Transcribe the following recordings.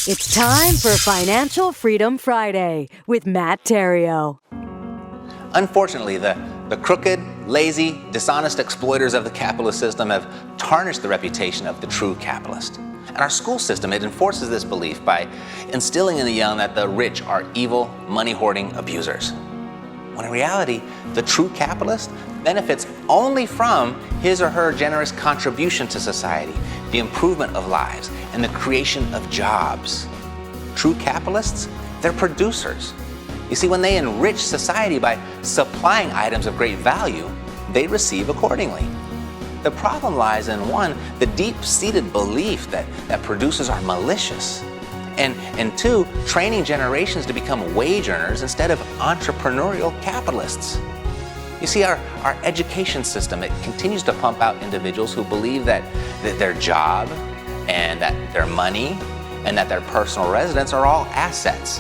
It's time for Financial Freedom Friday with Matt Theriault. Unfortunately, the crooked, lazy, dishonest exploiters of the capitalist system have tarnished the reputation of the true capitalist. And our school system, it enforces this belief by instilling in the young that the rich are evil, money-hoarding abusers. When in reality, the true capitalist benefits only from his or her generous contribution to society, the improvement of lives, and the creation of jobs. True capitalists, they're producers. You see, when they enrich society by supplying items of great value, they receive accordingly. The problem lies in, one, the deep-seated belief that producers are malicious, and two, training generations to become wage earners instead of entrepreneurial capitalists. You see, our education system, it continues to pump out individuals who believe that their job and that their money and that their personal residence are all assets.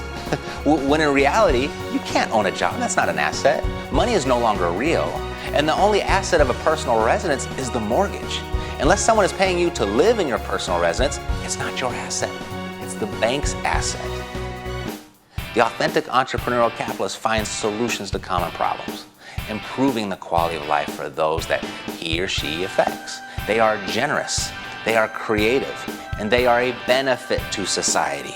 When in reality, you can't own a job. That's not an asset. Money is no longer real. And the only asset of a personal residence is the mortgage. Unless someone is paying you to live in your personal residence, it's not your asset. It's the bank's asset. The authentic entrepreneurial capitalist finds solutions to common problems, improving the quality of life for those that he or she affects. They are generous, they are creative, and they are a benefit to society.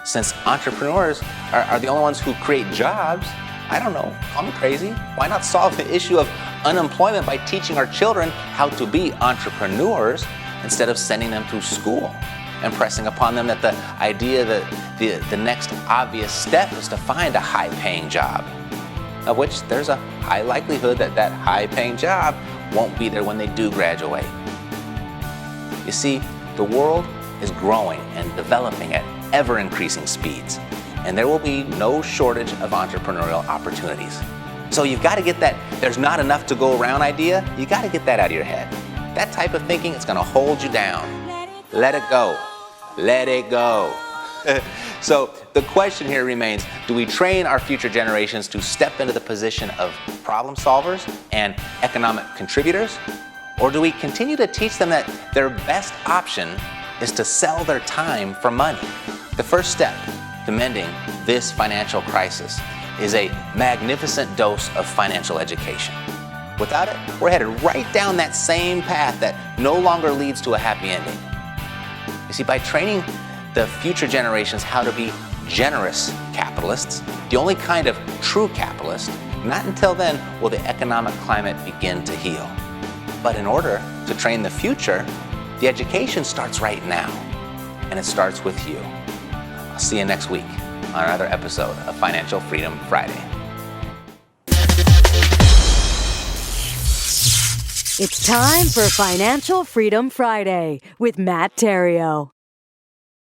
Since entrepreneurs are the only ones who create jobs, I don't know, call me crazy. Why not solve the issue of unemployment by teaching our children how to be entrepreneurs instead of sending them through school and pressing upon them that the idea that the next obvious step is to find a high-paying job, of which there's a high likelihood that high-paying job won't be there when they do graduate. You see, the world is growing and developing at ever-increasing speeds, and there will be no shortage of entrepreneurial opportunities. So you've got to get that there's not enough to go around idea, you got to get that out of your head. That type of thinking is going to hold you down. Let it go. Let it go. So the question here remains, do we train our future generations to step into the position of problem solvers and economic contributors? Or do we continue to teach them that their best option is to sell their time for money? The first step to mending this financial crisis is a magnificent dose of financial education. Without it, we're headed right down that same path that no longer leads to a happy ending. You see, by training the future generations how to be generous capitalists, the only kind of true capitalist, not until then will the economic climate begin to heal. But in order to train the future, the education starts right now, and it starts with you. I'll see you next week on another episode of Financial Freedom Friday. It's time for Financial Freedom Friday with Matt Theriault.